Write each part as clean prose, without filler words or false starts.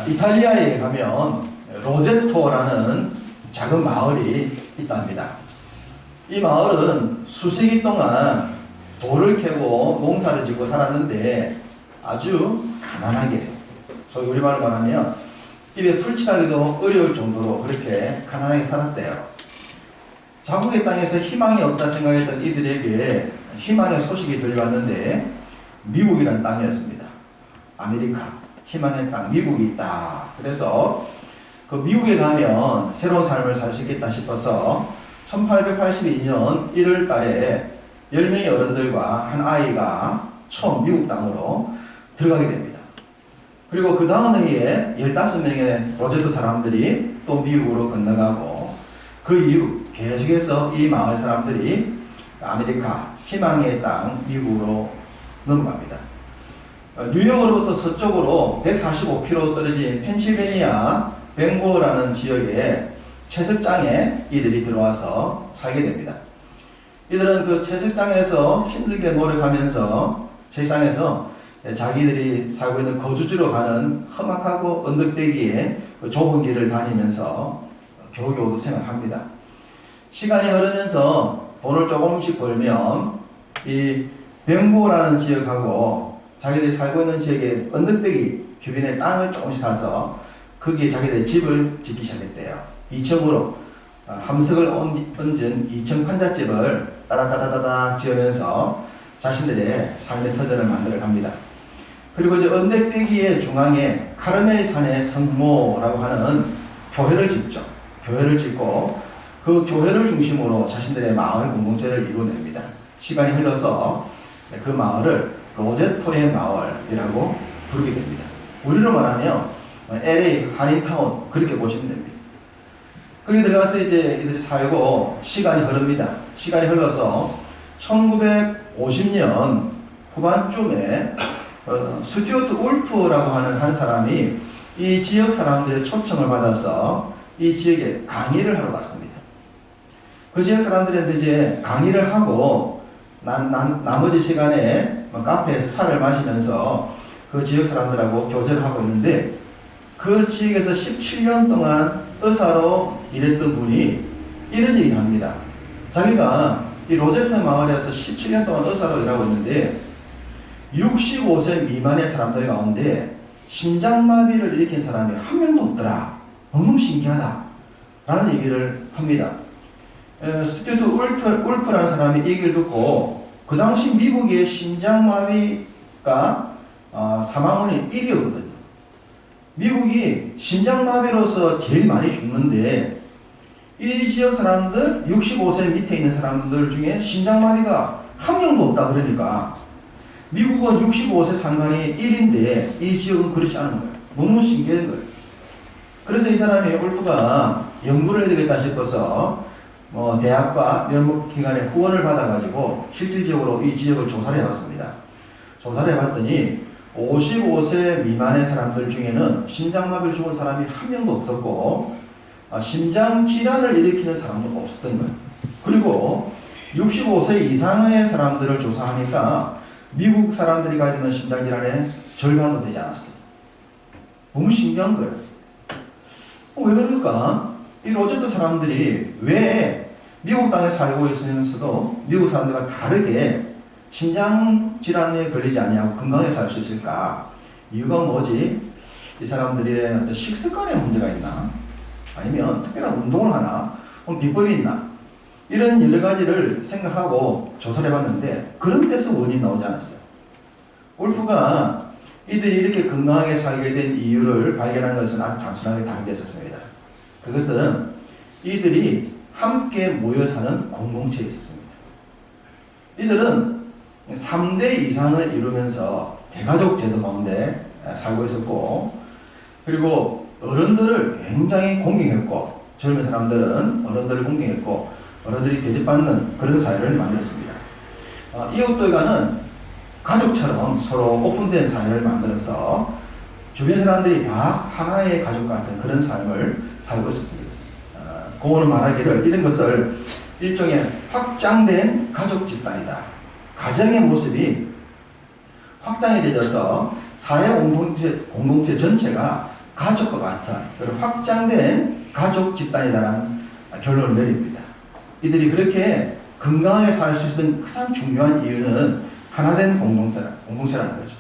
이탈리아에 가면 로제토라는 작은 마을이 있답니다. 이 마을은 수세기 동안 돌을 캐고 농사를 짓고 살았는데 아주 가난하게, 소위 우리말로 말하면 입에 풀칠하기도 어려울 정도로 그렇게 가난하게 살았대요. 자국의 땅에서 희망이 없다 생각했던 이들에게 희망의 소식이 들려왔는데 미국이라는 땅이었습니다. 아메리카, 희망의 땅, 미국이 있다. 그래서 그 미국에 가면 새로운 삶을 살 수 있겠다 싶어서 1882년 1월 달에 10명의 어른들과 한 아이가 처음 미국 땅으로 들어가게 됩니다. 그리고 그 다음 해에 15명의 로제토 사람들이 또 미국으로 건너가고 그 이후 계속해서 이 마을 사람들이 아메리카, 희망의 땅, 미국으로 넘어갑니다. 뉴욕으로부터 서쪽으로 145km 떨어진 펜실베니아 뱅고라는 지역에 채석장에 이들이 들어와서 살게 됩니다. 이들은 그 채석장에서 힘들게 노력하면서 채석장에서 자기들이 살고 있는 거주지로 가는 험악하고 언덕대기에 그 좁은 길을 다니면서 겨우겨우 생활합니다. 시간이 흐르면서 돈을 조금씩 벌면 이 뱅고라는 지역하고 자기들이 살고 있는 지역의 언덕배기 주변에 땅을 조금씩 사서 거기에 자기들의 집을 짓기 시작했대요. 2층으로 함석을 얹은 2층 판잣집을 따다다다다다 지으면서 자신들의 삶의 터전을 만들어 갑니다. 그리고 이제 언덕배기의 중앙에 카르멜산의 성모라고 하는 교회를 짓죠. 교회를 짓고 그 교회를 중심으로 자신들의 마을 공동체를 이루어냅니다. 시간이 흘러서 그 마을을 로제토의 마을이라고 부르게 됩니다. 우리로 말하면 LA 한인타운 그렇게 보시면 됩니다. 거기 들어가서 이제 이들이 살고 시간이 흐릅니다. 시간이 흘러서 1950년 후반쯤에 스튜어트 울프라고 하는 한 사람이 이 지역 사람들의 초청을 받아서 이 지역에 강의를 하러 갔습니다. 그 지역 사람들한테 이제 강의를 하고 나머지 시간에 카페에서 차를 마시면서 그 지역 사람들하고 교제를 하고 있는데 그 지역에서 17년 동안 의사로 일했던 분이 이런 얘기를 합니다. 자기가 이 로제토 마을에서 17년 동안 의사로 일하고 있는데 65세 미만의 사람들 가운데 심장마비를 일으킨 사람이 한 명도 없더라. 너무 신기하다. 라는 얘기를 합니다. 스튜어트 울프라는 사람이 얘기를 듣고 그 당시 미국의 심장마비가 사망원이 1위였거든요. 미국이 심장마비로서 제일 많이 죽는데 이 지역 사람들 65세 밑에 있는 사람들 중에 심장마비가 한 명도 없다 그러니까 미국은 65세 상관이 1인데 이 지역은 그렇지 않은 거예요. 너무 신기한 거예요. 그래서 이 사람이 울프가 연구를 해야 되겠다 싶어서 대학과 면목기관의 후원을 받아가지고 실질적으로 이 지역을 조사를 해봤습니다. 조사를 해봤더니 55세 미만의 사람들 중에는 심장마비를 죽은 사람이 한 명도 없었고 심장질환을 일으키는 사람도 없었던 거예요. 그리고 65세 이상의 사람들을 조사하니까 미국 사람들이 가지는 심장질환의 절반도 되지 않았어요. 너무 신기한 거예요. 왜 그럴까? 이 로제토 사람들이 왜 미국 땅에 살고 있으면서도 미국 사람들과 다르게 심장질환에 걸리지 아니하고 건강하게 살 수 있을까? 이유가 뭐지? 이 사람들의 어떤 식습관에 문제가 있나? 아니면 특별한 운동을 하나? 비법이 있나? 이런 여러 가지를 생각하고 조사를 해봤는데 그런 데서 원인이 나오지 않았어요. 울프가 이들이 이렇게 건강하게 살게 된 이유를 발견한 것은 아주 단순하게 다른 게 있었습니다. 그것은 이들이 함께 모여 사는 공동체에 있었습니다. 이들은 3대 이상을 이루면서 대가족 제도 가운데 살고 있었고 그리고 어른들을 굉장히 공경했고 젊은 사람들은 어른들을 공경했고 어른들이 대접받는 그런 사회를 만들었습니다. 이웃들과는 가족처럼 서로 오픈된 사회를 만들어서 주변 사람들이 다 하나의 가족 같은 그런 삶을 살고 있었습니다. 고은은 말하기를 이런 것을 일종의 확장된 가족 집단이다. 가정의 모습이 확장이 되어서 사회 공동체 전체가 가족과 같은 그런 확장된 가족 집단이다라는 결론을 내립니다. 이들이 그렇게 건강하게 살 수 있는 가장 중요한 이유는 하나된 공동체라는 거죠.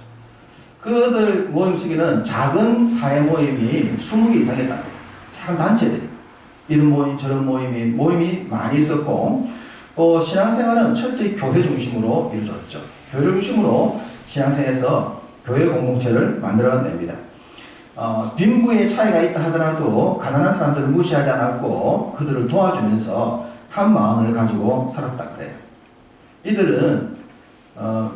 그들 모임 속에는 작은 사회 모임이 20개 이상이었다. 작은 단체들이. 이런 모임, 저런 모임이 많이 있었고, 또 신앙생활은 철저히 교회 중심으로 이루어졌죠. 교회 중심으로 신앙생활에서 교회 공동체를 만들어냅니다. 빈부의 차이가 있다 하더라도 가난한 사람들을 무시하지 않았고 그들을 도와주면서 한 마음을 가지고 살았다 그래요. 이들은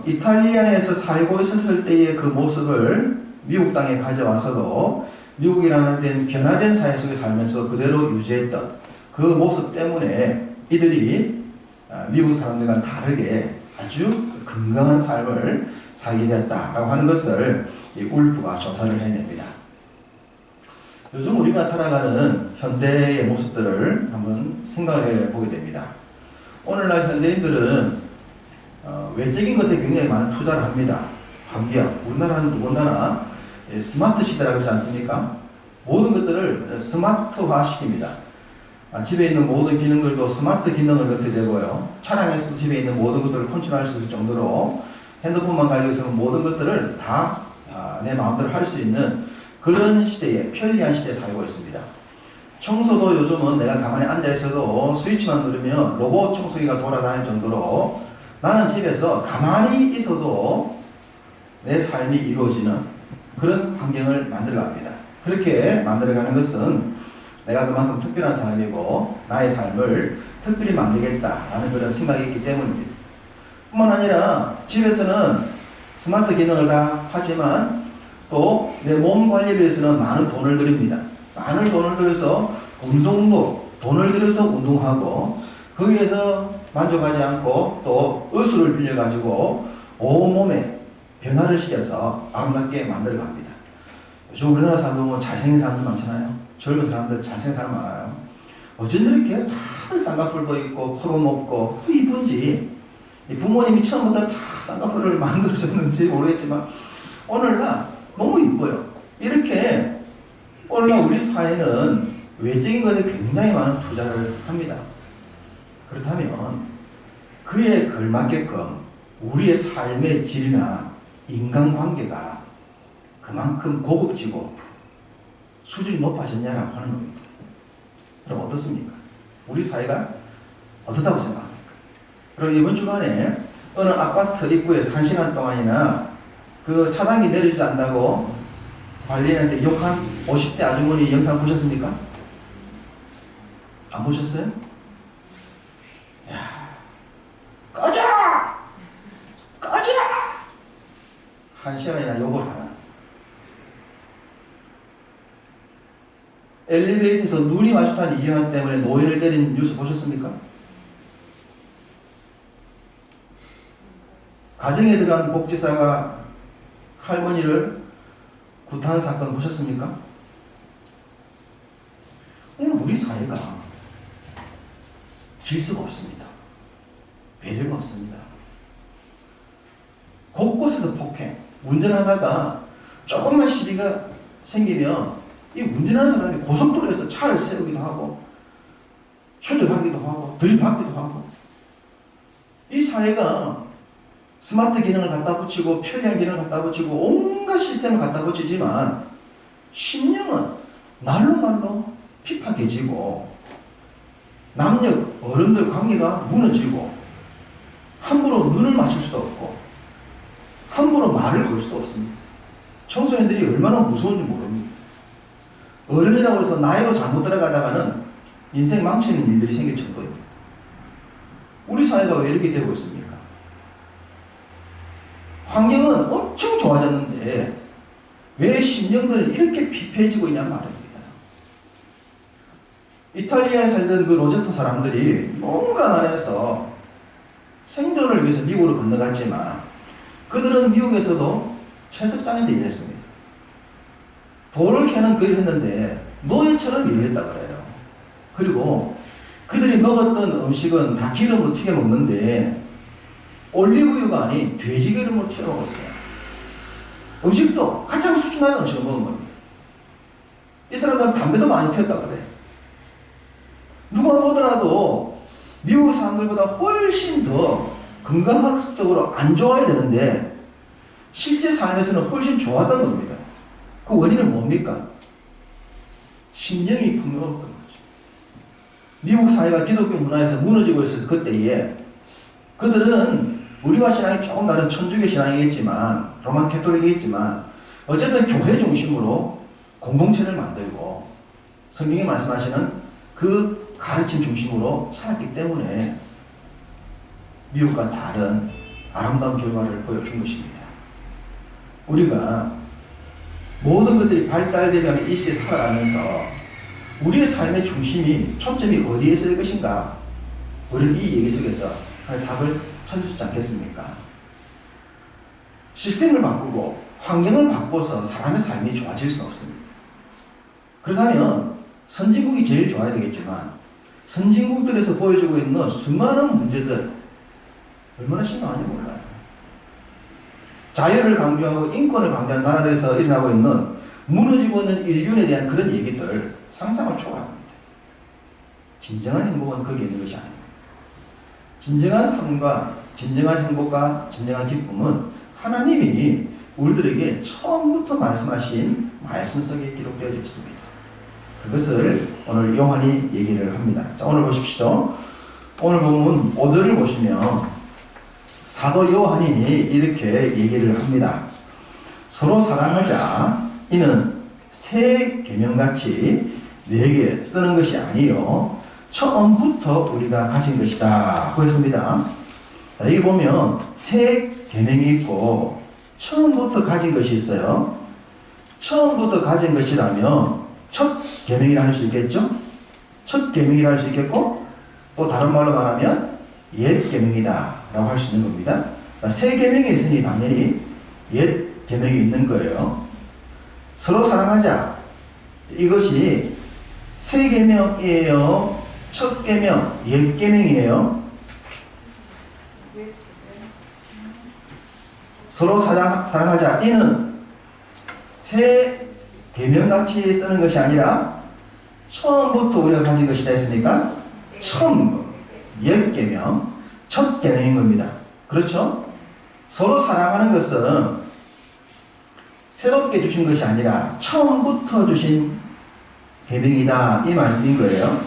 이탈리아에서 살고 있었을 때의 그 모습을 미국 땅에 가져와서도 미국이라는 데는 변화된 사회 속에 살면서 그대로 유지했던 그 모습 때문에 이들이 미국 사람들과 다르게 아주 건강한 삶을 살게 되었다라고 하는 것을 이 울프가 조사를 해냅니다. 요즘 우리가 살아가는 현대의 모습들을 한번 생각을 해보게 됩니다. 오늘날 현대인들은 외적인 것에 굉장히 많은 투자를 합니다. 환경, 우리나라는 더군다나 스마트 시대라고 하지 않습니까? 모든 것들을 스마트화 시킵니다. 집에 있는 모든 기능들도 스마트 기능을 넣게 되고요. 차량에서도 집에 있는 모든 것들을 컨트롤할 수 있을 정도로 핸드폰만 가지고 있으면 모든 것들을 다 내 마음대로 할 수 있는 그런 시대에, 편리한 시대에 살고 있습니다. 청소도 요즘은 내가 가만히 앉아있어도 스위치만 누르면 로봇 청소기가 돌아다닐 정도로 나는 집에서 가만히 있어도 내 삶이 이루어지는 그런 환경을 만들어갑니다. 그렇게 만들어가는 것은 내가 그만큼 특별한 사람이고 나의 삶을 특별히 만들겠다라는 그런 생각이 있기 때문입니다. 뿐만 아니라 집에서는 스마트 기능을 다 하지만 또 내 몸 관리를 위해서는 많은 돈을 들입니다. 많은 돈을 들여서 운동도 돈을 들여서 운동하고 거기에서 만족하지 않고 또 의수를 빌려가지고 온몸에 변화를 시켜서 아름답게 만들어갑니다. 요즘 우리나라 사람들 보면 잘생긴 사람들 많잖아요. 젊은 사람들 잘생긴 사람 많아요. 어쩐 이렇게 다들 쌍꺼풀도 있고 코도 높고 이쁜지 부모님이 처음부터 다 쌍꺼풀을 만들어줬는지 모르겠지만 오늘날 너무 이뻐요. 이렇게 오늘날 우리 사회는 외적인 것에 굉장히 많은 투자를 합니다. 그렇다면 그에 걸맞게끔 우리의 삶의 질이나 인간관계가 그만큼 고급지고 수준이 높아졌냐라고 하는 겁니다. 그럼 어떻습니까? 우리 사회가 어떻다고 생각합니까? 그리고 이번 주간에 어느 아파트 입구에서 1시간 동안이나 그 차단기 내려주지 않는다고 관리인한테 욕한 50대 아주머니 영상 보셨습니까? 안 보셨어요? 야, 꺼져! 꺼져! 1시간이나 욕을 하나. 엘리베이터에서 눈이 마주한 이유한 때문에 노인을 때린 뉴스 보셨습니까? 가정에 들어간 복지사가 할머니를 구타한 사건 보셨습니까? 오늘 우리 사회가 질서가 없습니다. 배려가 없습니다. 곳곳에서 폭행, 운전하다가 조금만 시비가 생기면 이 운전하는 사람이 고속도로에서 차를 세우기도 하고 추적하기도 하고 들이받기도 하고 이 사회가 스마트 기능을 갖다 붙이고 편리한 기능을 갖다 붙이고 온갖 시스템을 갖다 붙이지만 심령은 날로 핍박해지고 남녀 어른들 관계가 무너지고 함부로 눈을 맞출 수도 없고 함부로 말을 걸 수도 없습니다. 청소년들이 얼마나 무서운지 모릅니다. 어른이라고 해서 나이로 잘못 들어가다가는 인생 망치는 일들이 생길 정도입니다. 우리 사회가 왜 이렇게 되고 있습니까? 환경은 엄청 좋아졌는데 왜 심령들은 이렇게 피폐해지고 있냐 말입니다. 이탈리아에 살던 그 로제토 사람들이 너무 가난해서 생존을 위해서 미국으로 건너갔지만 그들은 미국에서도 채석장에서 일했습니다. 돌을 캐는 그 일을 했는데 노예처럼 일을 했다 그래요. 그리고 그들이 먹었던 음식은 다 기름으로 튀겨 먹는데 올리브유가 아닌 돼지 기름으로 튀겨 먹었어요. 음식도 가장 수준한 음식을 먹은 겁니다. 사람들은 담배도 많이 피웠다 그래. 누가 보더라도 미국 사람들보다 훨씬 더 건강학적으로 안 좋아야 되는데 실제 삶에서는 훨씬 좋았던 겁니다. 그 원인은 뭡니까? 신령이 풍요롭던 거죠. 미국 사회가 기독교 문화에서 무너지고 있어서 그때에 그들은 우리와 신앙이 조금 다른 천주교 신앙이겠지만 로만 캐톨릭이겠지만 어쨌든 교회 중심으로 공동체를 만들고 성경이 말씀하시는 그 가르침 중심으로 살았기 때문에 미국과 다른 아름다운 결과를 보여준 것입니다. 우리가 모든 것들이 발달되어가는 이 시대에 살아가면서 우리의 삶의 중심이 초점이 어디에 있을 것인가? 우리는 이 얘기 속에서 답을 찾을 수 있지 않겠습니까? 시스템을 바꾸고 환경을 바꿔서 사람의 삶이 좋아질 수는 없습니다. 그렇다면 선진국이 제일 좋아야 되겠지만 선진국들에서 보여주고 있는 수많은 문제들 얼마나 심각한지 몰라요. 자유를 강조하고 인권을 강조하는 나라에서 일어나고 있는 무너지고 있는 인륜에 대한 그런 얘기들 상상을 초월합니다. 진정한 행복은 거기에 있는 것이 아닙니다. 진정한 삶과 진정한 행복과 진정한 기쁨은 하나님이 우리들에게 처음부터 말씀하신 말씀 속에 기록되어 있습니다. 그것을 오늘 요한이 얘기를 합니다. 자, 오늘 보십시오. 오늘 본문 5절을 보시면 사도 요한이 이렇게 얘기를 합니다. 서로 사랑하자. 이는 새 계명같이 내게 쓰는 것이 아니요 처음부터 우리가 가진 것이다 고 했습니다. 자, 여기 보면 새 계명이 있고 처음부터 가진 것이 있어요. 처음부터 가진 것이라면 첫 계명이라 할 수 있겠죠? 첫 계명이라 할 수 있겠고 또 다른 말로 말하면 옛 계명이다 라고 할 수 있는 겁니다. 새 계명이 있으니 당연히 옛 계명이 있는 거예요. 서로 사랑하자. 이것이 새 계명이에요? 첫 계명, 옛 계명이에요? 서로 사랑하자. 이는 새 계명같이 쓰는 것이 아니라 처음부터 우리가 가진 것이다 했으니까 처음, 옛 계명, 첫 계명인 겁니다. 그렇죠? 서로 사랑하는 것은 새롭게 주신 것이 아니라 처음부터 주신 계명이다 이 말씀인 거예요.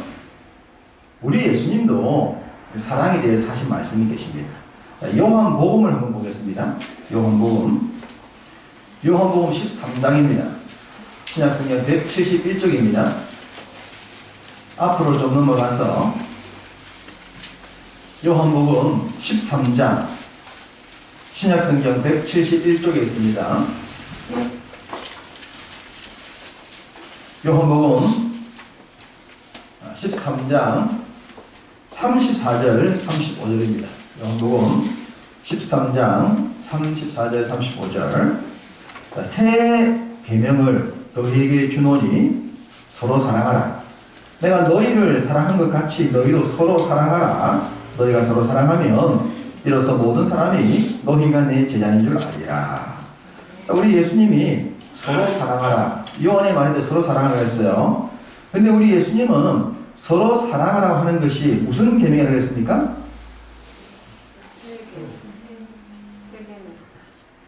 우리 예수님도 사랑에 대해서 하신 말씀이 계십니다. 요한복음을 한번 보겠습니다. 요한복음 13장입니다. 신약성경 171쪽입니다. 앞으로 좀 넘어가서 요한복음 13장 신약성경 171쪽에 있습니다. 요한복음 13장 34절 35절입니다. 요한복음 13장 34절 35절 새 계명을 너희에게 주노니 서로 사랑하라. 내가 너희를 사랑한 것 같이 너희도 서로 사랑하라. 너희가 서로 사랑하면 이로써 모든 사람이 너희가 내 제자인 줄 알리라. 우리 예수님이 서로 사랑하라. 요한의 말인데 서로 사랑하라 했어요. 근데 우리 예수님은 서로 사랑하라고 하는 것이 무슨 계명이라고 했습니까?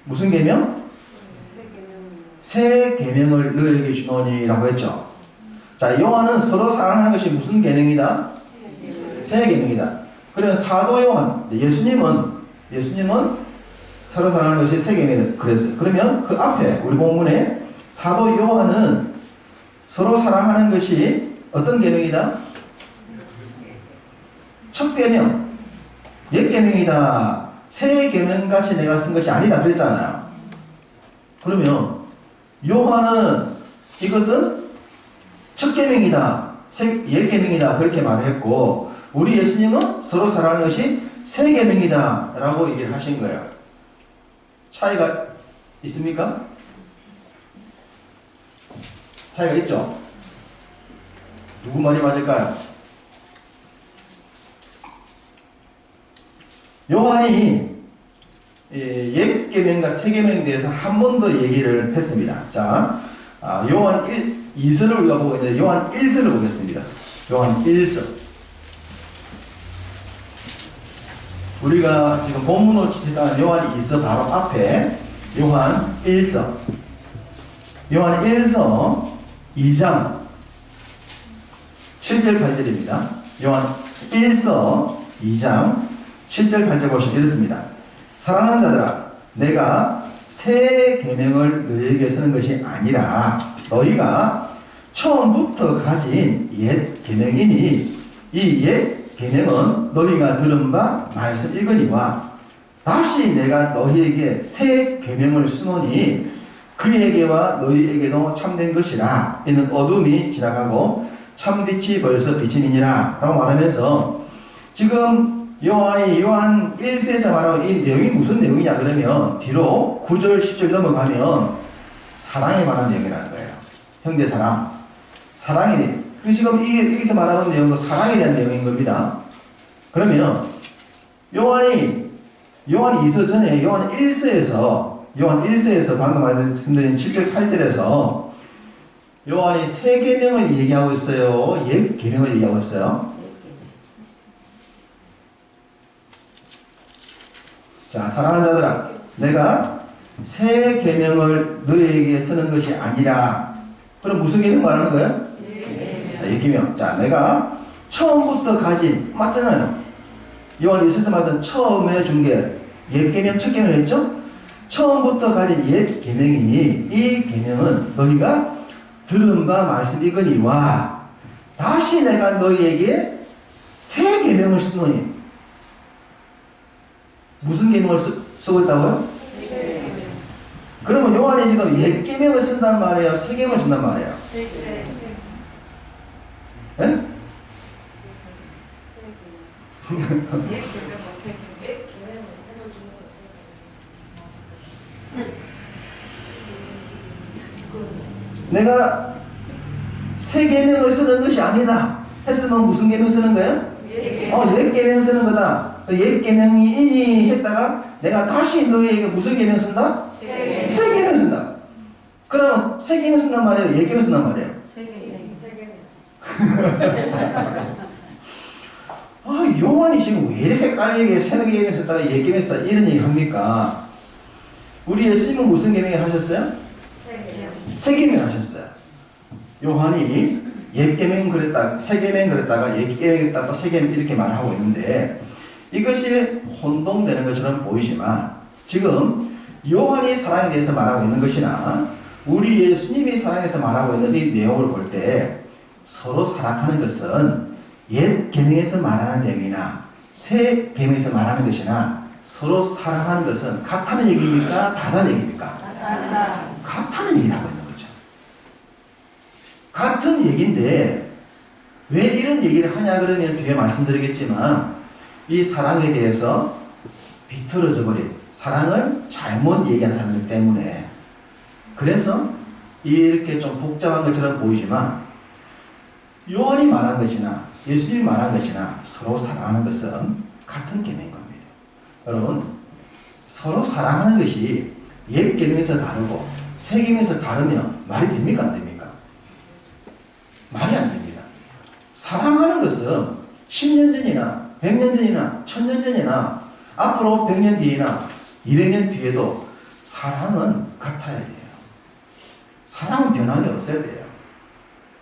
무슨 계명? 새 계명을 너희에게 주노니라고 했죠. 자, 요한은 서로 사랑하는 것이 무슨 계명이다? 새 계명이다. 그러면 사도 요한, 예수님은 서로 사랑하는 것이 새 계명이다 그랬어요. 그러면 그 앞에 우리 본문에 사도 요한은 서로 사랑하는 것이 어떤 계명이다? 첫 계명, 옛 계명이다. 새 계명같이 내가 쓴 것이 아니다 그랬잖아요. 그러면 요한은 이것은 첫 계명이다, 옛 계명이다 그렇게 말했고 우리 예수님은 서로 사랑하는 것이 새 계명이다 라고 얘기를 하신 거예요. 차이가 있습니까? 차이가 있죠? 누구 말이 맞을까요? 요한이 옛 계명과 새 계명에 대해서 한 번 더 얘기를 했습니다. 자, 요한 2서를 우리가 보고 있는데 요한 1서를 보겠습니다. 요한 1서. 우리가 지금 본문으로 치니까 요한 2서 바로 앞에 요한 1서. 요한 1서 2장 7절 8절입니다. 요한 1서 2장 7절 8절 보시면 이렇습니다. 사랑하는 자들아, 내가 새 계명을 너희에게 쓰는 것이 아니라 너희가 처음부터 가진 옛 계명이니 이 옛 계명은 너희가 들은 바 말씀 이거니와 다시 내가 너희에게 새 계명을 쓰노니 그에게와 너희에게도 참된 것이라. 이는 어둠이 지나가고 참빛이 벌써 비치니라 라고 말하면서 지금 요한이 요한 1세에서 말하고 이 내용이 무슨 내용이냐 그러면 뒤로 9절 10절 넘어가면 사랑에 관한 내용이라는 거예요. 형제 사랑. 사랑이 지금 여기서 말하는 내용도 사랑에 대한 내용인 겁니다. 그러면 요한 2서 전에 요한 1서에서 방금 말씀드린 7절 8절에서 요한이 새 계명을 얘기하고 있어요. 옛 계명을 얘기하고 있어요. 자, 사랑하는 자들아, 내가 새 계명을 너희에게 쓰는 것이 아니라. 그럼 무슨 계명 말하는 거예요? 옛 계명. 자, 내가 처음부터 가진, 맞잖아요. 요한 1서에서 말하던 처음에 준 게 옛 계명, 첫 계명이었죠? 처음부터 가진 옛 계명이니 이 계명은 너희가 들은 바 말씀 이거니와 다시 내가 너희에게 새 계명을 쓰노니. 무슨 계명을 쓰고 있다고요? 그러면 요한이 지금 옛 계명을 쓴단 말이에요? 새 계명을 쓴단 말이에요? 예? 내가 새 계명을 쓰는 것이 아니다 했으면 무슨 계명 쓰는 거예요? 옛 계명 쓰는 거다. 옛 계명이니 했다가 내가 다시 너희에게 무슨 계명 쓴다? 새 계명 쓴다. 그러면 새 계명 쓴단 말이에요? 옛 계명 쓴단 말이에요? 새 계명. 요한이 지금 왜 이렇게 헷갈리게 새 계명 썼다가 옛 계명 썼다 이런 얘기 합니까? 우리 예수님은 무슨 계명을 하셨어요? 새 계명 하셨어요. 요한이 옛 계명 그랬다, 새 계명 그랬다가 옛 계명 그랬다가 새 계명 이렇게 말하고 있는데 이것이 혼동되는 것처럼 보이지만 지금 요한이 사랑에 대해서 말하고 있는 것이나 우리 예수님이 사랑에서 말하고 있는 이 내용을 볼 때 서로 사랑하는 것은 옛 계명에서 말하는 내용이나 새 계명에서 말하는 것이나 서로 사랑하는 것은 같다는 얘기입니까? 다르다는 얘기입니까? 같다는 얘기를 하고 있는 거죠. 같은 얘기인데 왜 이런 얘기를 하냐 그러면 뒤에 말씀드리겠지만 이 사랑에 대해서 비틀어져 버린 사랑을 잘못 얘기한 사람들 때문에 그래서 이렇게 좀 복잡한 것처럼 보이지만 요한이 말한 것이나 예수님이 말한 것이나 서로 사랑하는 것은 같은 계명인 겁니다. 여러분 서로 사랑하는 것이 옛 계명에서 다르고 새 계명에서 다르면 말이 됩니까? 안 됩니까? 말이 안 됩니다. 사랑하는 것은 10년 전이나 100년 전이나 1000년 전이나 앞으로 100년 뒤이나 200년 뒤에도 사랑은 같아야 돼요. 사랑은 변함이 없어야 돼요.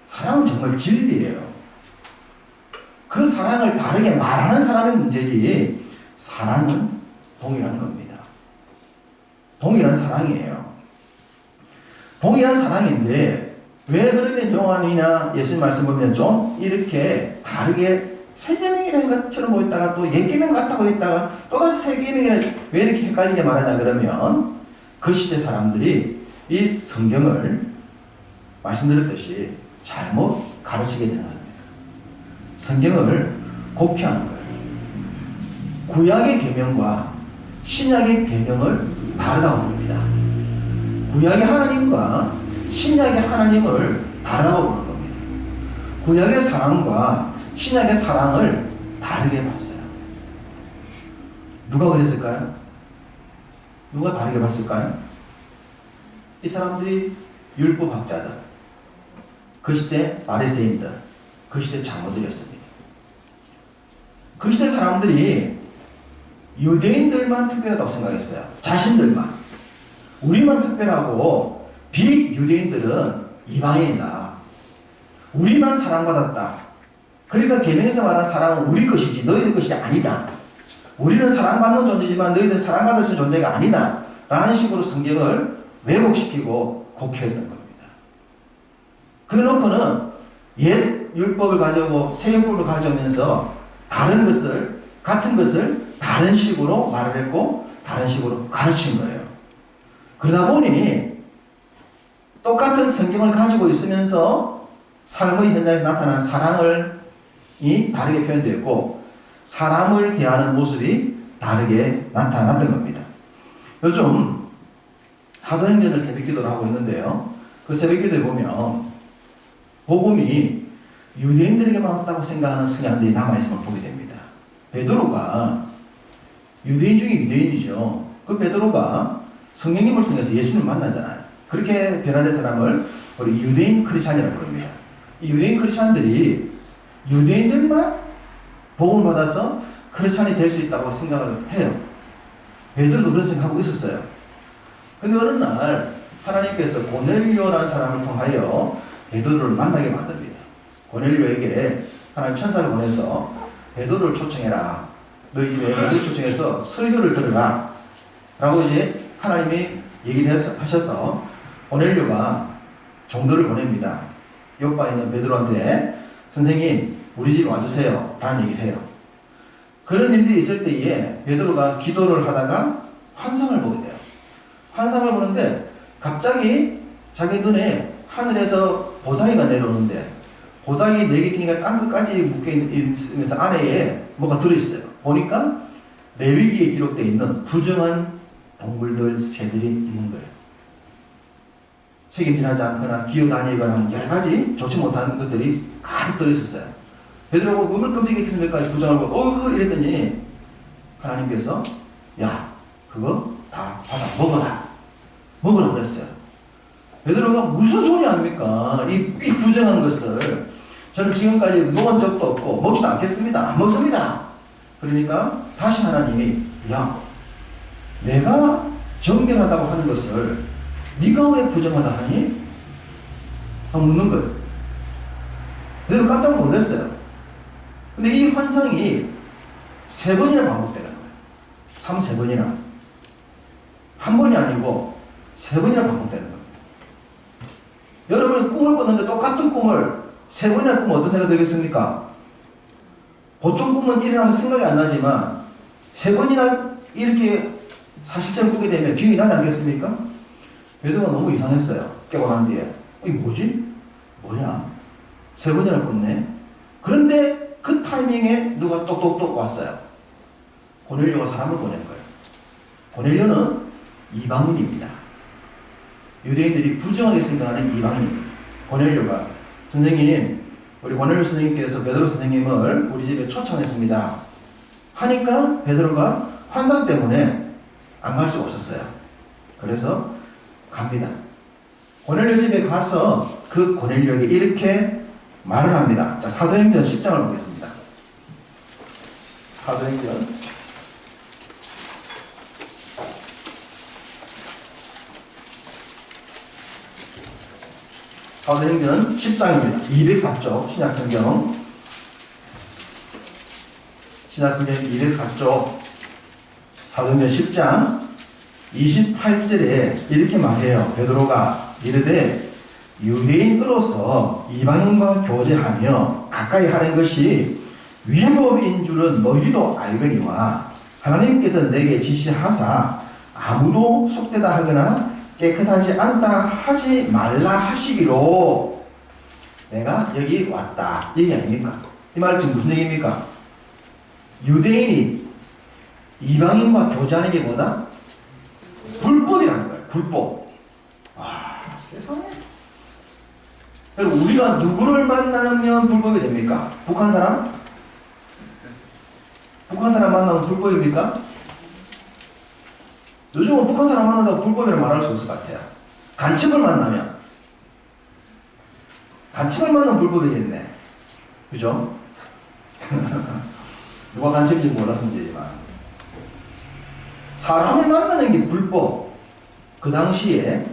사랑은 정말 진리예요. 그 사랑을 다르게 말하는 사람의 문제지 사랑은 동일한 겁니다. 동일한 사랑이에요. 동일한 사랑인데 왜 그러면 요한이나 예수님 말씀 보면 좀 이렇게 다르게 새 계명이라는 것처럼 보였다가 또 옛 계명 같아 보였다가 또다시 새 계명이라 왜 이렇게 헷갈리게 말하냐 그러면 그 시대 사람들이 이 성경을 말씀드렸듯이 잘못 가르치게 되는 겁니다. 성경을 곡해하는 거예요. 구약의 계명과 신약의 계명을 다르다고 봅니다. 구약의 하나님과 신약의 하나님을 다르다고 보는 겁니다. 구약의 사랑과 신약의 사랑을 다르게 봤어요. 누가 그랬을까요? 누가 다르게 봤을까요? 이 사람들이 율법학자들, 그 시대 바리새인들, 그 시대 장로들이었습니다. 그 시대 사람들이 유대인들만 특별하다고 생각했어요. 자신들만. 우리만 특별하고 비유대인들은 이방인이다. 우리만 사랑받았다. 그러니까 계명에서 말하는 사랑은 우리 것이지 너희들 것이 아니다. 우리는 사랑받는 존재지만 너희들은 사랑받을 수 있는 존재가 아니다. 라는 식으로 성경을 왜곡시키고 곡해했던 겁니다. 그래놓고는 옛 율법을 가져오고 새 율법을 가져오면서 다른 것을, 같은 것을 다른 식으로 말을 했고 다른 식으로 가르친 거예요. 그러다 보니 똑같은 성경을 가지고 있으면서 삶의 현장에서 나타나는 사랑이 다르게 표현되었고 사람을 대하는 모습이 다르게 나타났던 겁니다. 요즘 사도행전을 새벽기도를 하고 있는데요. 그 새벽기도에 보면 복음이 유대인들에게만 왔다고 생각하는 성향들이 남아있음을 보게 됩니다. 베드로가 유대인 중에 유대인이죠. 그 베드로가 성령님을 통해서 예수님을 만나잖아요. 그렇게 변화된 사람을 우리 유대인 크리스찬이라고 부릅니다. 이 유대인 크리스찬들이 유대인들만 복음을 받아서 크리스찬이 될 수 있다고 생각을 해요. 베드로도 그런 생각하고 있었어요. 근데 어느 날 하나님께서 고넬료라는 사람을 통하여 베드로를 만나게 만듭니다. 고넬료에게 하나님 천사를 보내서 베드로를 초청해라. 너희 집에 베드로를 초청해서 설교를 들으라. 라고 이제 하나님이 얘기를 하셔서 고넬료가 종들을 보냅니다. 요바에 있는 베드로한테 선생님 우리 집에 와주세요. 라는 얘기를 해요. 그런 일들이 있을 때에 베드로가 기도를 하다가 환상을 보게 돼요. 환상을 보는데 갑자기 자기 눈에 하늘에서 보자기가 내려오는데 보자기 4개 กิ่이가 땅끝까지 묶여있으면서 안에 뭐가 들어있어요. 보니까 레위기에 기록되어 있는 부정한 동물들, 새들이 있는 거예요. 책임질하지 않거나 기어다니거나 여러 가지 좋지 못한 것들이 가득 들어있었어요. 베드로가 그걸 끔찍하게 생각까지 부정을 보고 이랬더니 하나님께서 야 그거 다 받아 먹으라 그랬어요. 베드로가 무슨 소리 아닙니까? 이 부정한 것을 저는 지금까지 먹은 적도 없고 먹지도 않겠습니다. 안 먹습니다. 그러니까 다시 하나님이 야 내가 정결하다고 하는 것을 네가 왜 부정하다 하니? 하고 묻는 거예요. 베드로 깜짝 놀랐어요. 근데 이 환상이 3번이나 반복되는 거예요. 3번이나. 한 번이 아니고 3번이나 반복되는 거예요. 여러분은 꿈을 꿨는데 똑같은 꿈을 3번이나 꾸면 어떤 생각이 들겠습니까? 보통 꿈은 일어나면 생각이 안 나지만 3번이나 이렇게 사실처럼 꾸게 되면 기억이 나지 않겠습니까? 베드로가 너무 이상했어요. 깨고 난 뒤에 이게 뭐지? 뭐야? 3번이나 꿨네? 그런데 그 타이밍에 누가 똑똑똑 왔어요. 고넬료가 사람을 보낸 거예요. 고넬료는 이방인입니다. 유대인들이 부정하게 생각하는 이방인입니다. 고넬료가 선생님 우리 고넬료 선생님께서 베드로 선생님을 우리 집에 초청했습니다. 하니까 베드로가 환상 때문에 안 갈 수가 없었어요. 그래서 갑니다. 고넬료 집에 가서 그 고넬료에게 이렇게 말을 합니다. 자, 사도행전 10장을 보겠습니다. 사도행전 10장입니다. 204쪽 신약성경 204쪽 사도행전 10장 28절에 이렇게 말해요. 베드로가 이르되 유대인으로서 이방인과 교제하며 가까이 하는 것이 위법인 줄은 너희도 알거니와 하나님께서 내게 지시하사 아무도 속되다 하거나 깨끗하지 않다 하지 말라 하시기로 내가 여기 왔다. 이 얘기 아닙니까? 이 말 지금 무슨 얘기입니까? 유대인이 이방인과 교제하는 게 뭐다? 불법이라는 거예요. 불법. 와, 세상에. 그리고 우리가 누구를 만나면 불법이 됩니까? 북한 사람? 북한 사람 만나면 불법입니까? 요즘은 북한 사람 만난다고 불법이라고 말할 수 없을 것 같아요. 간첩을 만나면 간첩을 만나면 불법이겠네. 그죠? 누가 간첩인지 몰라서 문제지만. 사람을 만나는 게 불법. 그 당시에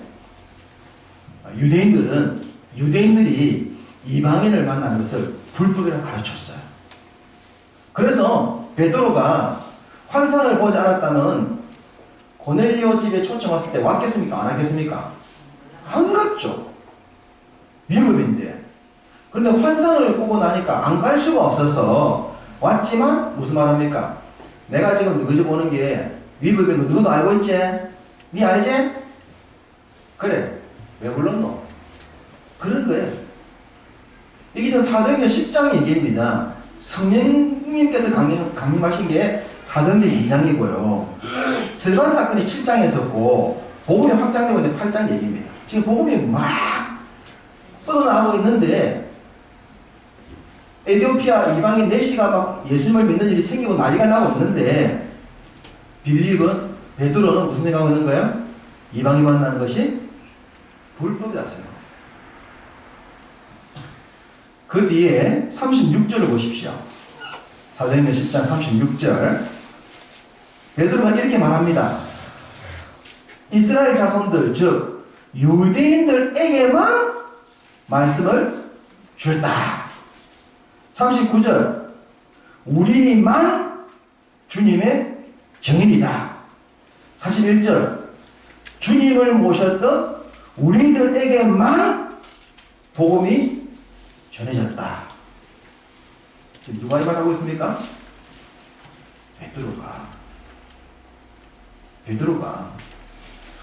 유대인들이 이방인을 만나는 것을 불법이라고 가르쳤어요. 그래서 베드로가 환상을 보지 않았다면 고넬료 집에 초청 왔을 때 왔겠습니까? 안 왔겠습니까? 안 갔죠. 위법인데. 그런데 환상을 보고 나니까 안 갈 수가 없어서 왔지만 무슨 말 합니까? 내가 지금 누구 집 오는 게 위법인 거 누구도 알고 있지? 니 알지? 그래. 왜 불렀노? 그런 거예요. 이게 사도행전 10장 얘기입니다. 성령님께서 강림하신 게 사도행전 2장이고요. 스데반 사건이 7장에 있었고 복음이 확장되고 있는 8장 얘기입니다. 지금 복음이 막 뻗어나가고 있는데 에티오피아 이방인 4시가 막 예수님을 믿는 일이 생기고 난리가 나고 있는데 빌립은 베드로는 무슨 생각하고 있는 거예요? 이방인 만나는 것이 불법이다 생각합니다. 그 뒤에 36절을 보십시오. 사도행전 10장 36절. 베드로가 이렇게 말합니다. 이스라엘 자손들 즉 유대인들에게만 말씀을 주었다. 39절. 우리만 주님의 증인이다. 41절. 주님을 모셨던 우리들에게만 복음이 전해졌다. 지금 누가 이 말하고 있습니까? 베드로가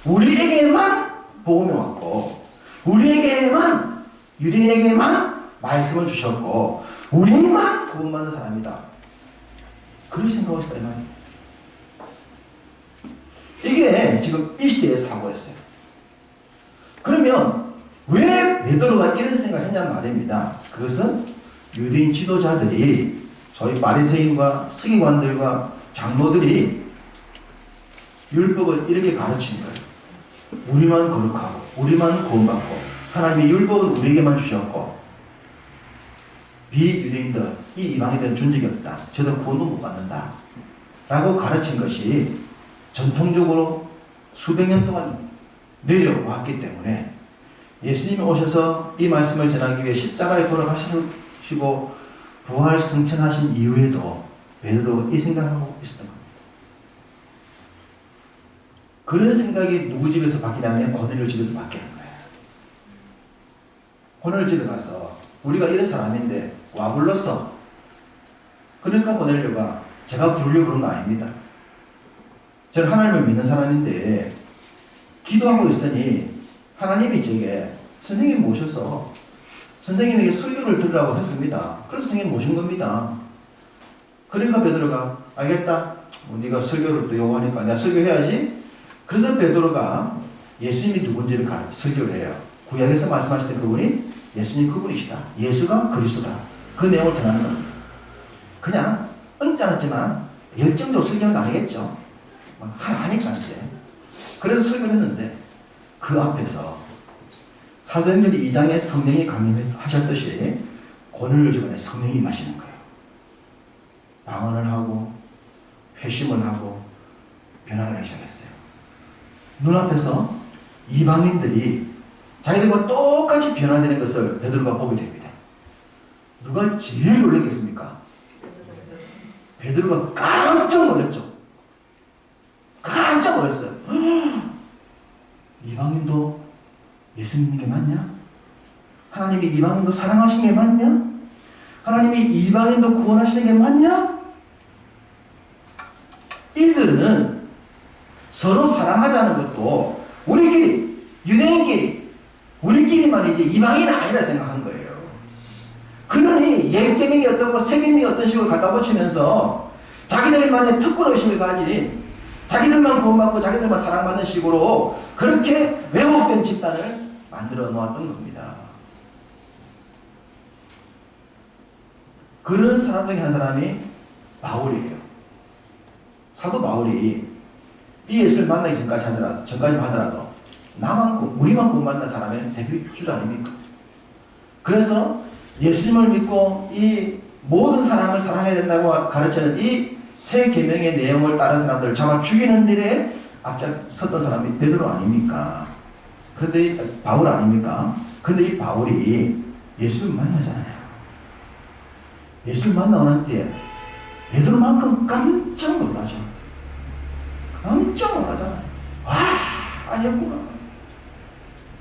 우리에게만 복음이 왔고 우리에게만 유대인에게만 말씀을 주셨고 우리만 구원받는 사람이다. 그렇게 생각하고 있다 이 말이에요. 이게 지금 이 시대의 사고였어요. 그러면 왜 베드로가 이런 생각을 했냐는 말입니다. 그것은 유대인 지도자들이 저희 바리새인과 서기관들과 장로들이 율법을 이렇게 가르친 거예요. 우리만 거룩하고 우리만 구원받고 하나님의 율법은 우리에게만 주셨고 비유대인들, 이 이방인들은 준 적이 없다. 저들 구원도 못 받는다. 라고 가르친 것이 전통적으로 수백 년 동안 내려왔기 때문에 예수님이 오셔서 이 말씀을 전하기 위해 십자가에 돌아가시고 부활 승천하신 이후에도 베드로가 이 생각하고 있었던 겁니다. 그런 생각이 누구 집에서 바뀌냐면 고넬료 집에서 바뀌는 거예요. 고넬료 집에 가서 우리가 이런 사람인데 와 불렀어. 그러니까 고넬료가 제가 부르려고 그런 거 아닙니다. 저는 하나님을 믿는 사람인데 기도하고 있으니 하나님이 제게 선생님 모셔서 선생님에게 설교를 들으라고 했습니다. 그래서 선생님 모신 겁니다. 그러니까 베드로가 알겠다. 네가 설교를 또 요구하니까 내가 설교해야지. 그래서 베드로가 예수님이 누군지를 설교를 해요. 구약에서 말씀하실 때 그분이 예수님 그분이시다. 예수가 그리스도다. 그 내용을 전하는 겁니다. 그냥 언짢았지만 열정도 설교는 아니겠죠. 하나니까 이제. 그래서 설교를 했는데 그 앞에서 사도행전 2장에 성령이 강림하셨듯이 고넬료 집안에 성령이 임하시는 거예요. 방언을 하고 회심을 하고 변화를 시작했어요. 눈앞에서 이방인들이 자기들과 똑같이 변화되는 것을 베드로가 보게 됩니다. 누가 제일 놀랐겠습니까? 베드로가 깜짝 놀랐죠. 깜짝 놀랐어요. 이방인도 예수 믿는 게 맞냐? 하나님이 이방인도 사랑하시는 게 맞냐? 하나님이 이방인도 구원하시는 게 맞냐? 이들은 서로 사랑하자는 것도 우리끼리, 유대인끼리, 우리끼리만 이제 이방인은 아니라 생각한 거예요. 그러니 예계명이 어떻고 세계명이 어떤 식으로 갖다 붙이면서 자기들만의 특권의식을 가진 자기들만 구원받고 자기들만 사랑받는 식으로 그렇게 왜곡된 집단을 만들어 놓았던 겁니다. 그런 사람 중에 한 사람이 바울이에요. 사도 바울이 이 예수를 만나기 전까지 하더라도 우리만 구원받는 사람의 대표주자 아닙니까? 그래서 예수님을 믿고 이 모든 사람을 사랑해야 된다고 가르치는 이 세 계명의 내용을 따른 사람들을 잡아 죽이는 일에 앞장섰던 사람이 베드로 아닙니까? 그런데 바울 아닙니까? 그런데 이 바울이 예수를 만나잖아요. 예수를 만나고 난 뒤에 베드로만큼 깜짝 놀라죠. 깜짝 놀라잖아요. 와, 아니었구나.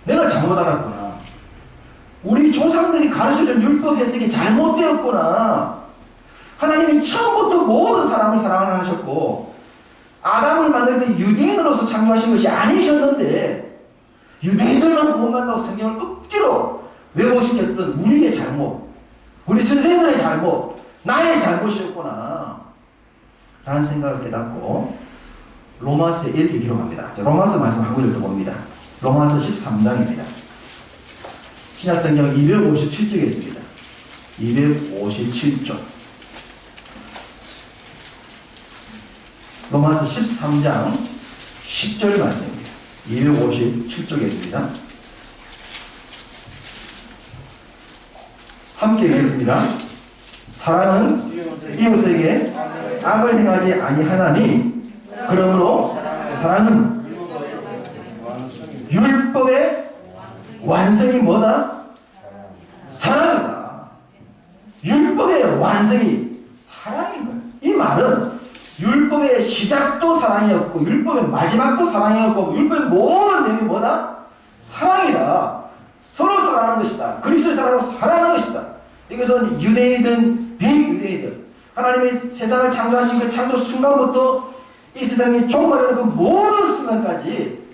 내가 잘못 알았구나. 우리 조상들이 가르쳐준 율법 해석이 잘못되었구나. 하나님이 처음부터 모든 사람을 사랑을 하셨고 아담을 만들 때 유대인으로서 창조하신 것이 아니셨는데 유대인들만 구원받는다고 성경을 억지로 외워시켰던 우리의 잘못, 우리 선생들의 잘못, 나의 잘못이었구나 라는 생각을 깨닫고 로마서에 이렇게 기록합니다. 로마서 말씀 한번 읽어봅니다. 로마서 13장입니다. 신약성경 257쪽에 있습니다. 257쪽. 로마서 13장 10절 말씀입니다. 257쪽에 있습니다. 함께 읽겠습니다. 사랑은 이웃에게 악을 행하지 아니하나니 그러므로 사랑은 율법의 완성이 뭐다? 사랑이다. 율법의 완성이 사랑인 거예요. 이 말은 율법의 시작도 사랑이었고 율법의 마지막도 사랑이었고 율법의 모든 내용이 뭐다? 사랑이다. 서로 사랑하는 것이다. 그리스도의 사랑으로 사랑하는 것이다. 이것은 유대인이든 비유대인이든 하나님이 세상을 창조하신 그 창조 순간부터 이 세상이 종말하는 그 모든 순간까지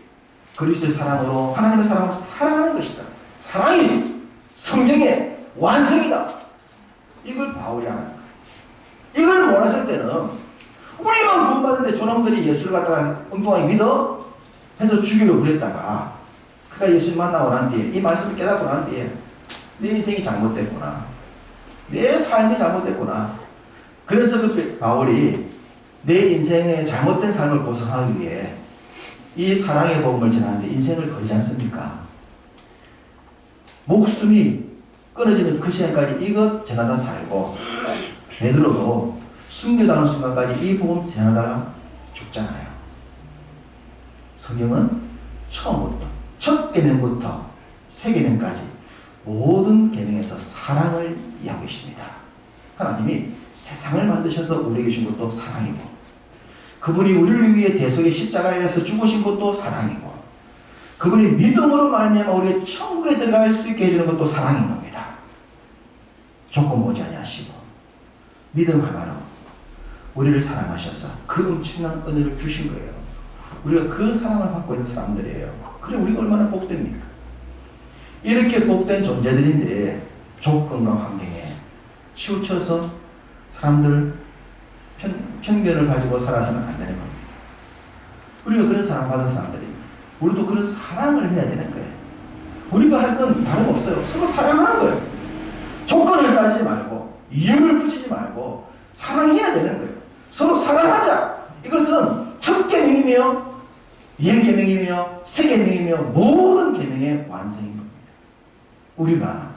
그리스도의 사랑으로 하나님의 사랑으로 사랑하는 것이다. 사랑이 성경의 완성이다. 이걸 바울이 하는 거예요. 이걸 몰랐을 때는 우리만 구원받는데 저놈들이 예수를 갖다가 엉뚱하게 믿어? 해서 죽이려고 그랬다가 그가 예수를 만나고 난 뒤에 이 말씀을 깨닫고 난 뒤에 내 인생이 잘못됐구나. 내 삶이 잘못됐구나. 그래서 그 바울이 내 인생의 잘못된 삶을 보상하기 위해 이 사랑의 복음을 전하는데 인생을 걸지 않습니까? 목숨이 끊어지는 그 시간까지 이것 전하다 살고 베드로도 순교당하는 순간까지 이 복음 전하다가 죽잖아요. 성경은 처음부터 첫 계명부터 세 계명까지 모든 계명에서 사랑을 이야기하고 있습니다. 하나님이 세상을 만드셔서 우리에게 준 것도 사랑이고 그분이 우리를 위해 대속의 십자가에서 죽으신 것도 사랑이고 그분이 믿음으로 말미암아 우리가 천국에 들어갈 수 있게 해주는 것도 사랑인 겁니다. 조건 보지 아니하시고 믿음 하나로 우리를 사랑하셔서 그 엄청난 은혜를 주신 거예요. 우리가 그 사랑을 받고 있는 사람들이에요. 그래 우리가 얼마나 복됩니까? 이렇게 복된 존재들인데 조건과 환경에 치우쳐서 사람들 편견을 가지고 살아서는 안 되는 겁니다. 우리가 그런 사랑받은 사람들입니다. 우리도 그런 사랑을 해야 되는 거예요. 우리가 할 건 다름없어요. 서로 사랑하는 거예요. 조건을 따지지 말고 이유를 붙이지 말고 사랑해야 되는 거예요. 서로 사랑하자. 이것은 첫 계명이며 예계명이며 세계명이며 모든 계명의 완성인 겁니다. 우리가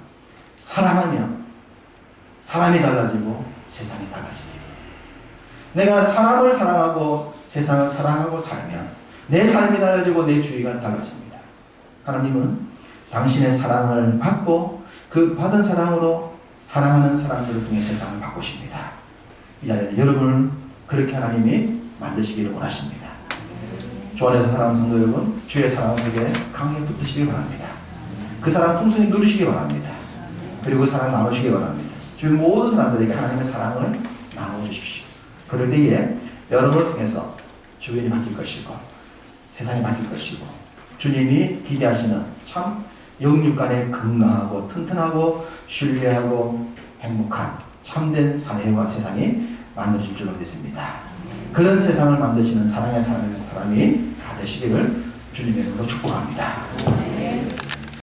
사랑하면 사람이 달라지고 세상이 달라집니다. 내가 사람을 사랑하고 세상을 사랑하고 살면 내 삶이 달라지고 내 주위가 달라집니다. 하나님은 당신의 사랑을 받고 그 받은 사랑으로 사랑하는 사람들을 통해 세상을 바꾸십니다. 이 자리에는 여러분을 그렇게 하나님이 만드시기를 원하십니다. 주 안에서 사랑하는 성도 여러분, 주의 사랑 속에 강하게 붙으시기 바랍니다. 그 사랑 풍성히 누리시기 바랍니다. 그리고 그 사랑 나누시기 바랍니다. 주의 모든 사람들에게 하나님의 사랑을 나눠주십시오. 그럴 때에 여러분을 통해서 주변이 바뀔 것이고 세상이 바뀔 것이고 주님이 기대하시는 참 영육간에 건강하고 튼튼하고 신뢰하고 행복한 참된 사회와 세상이 만들어질 줄로 믿습니다. 그런 세상을 만드시는 사랑의 사람이 다 되시기를 주님의 이름으로 축복합니다.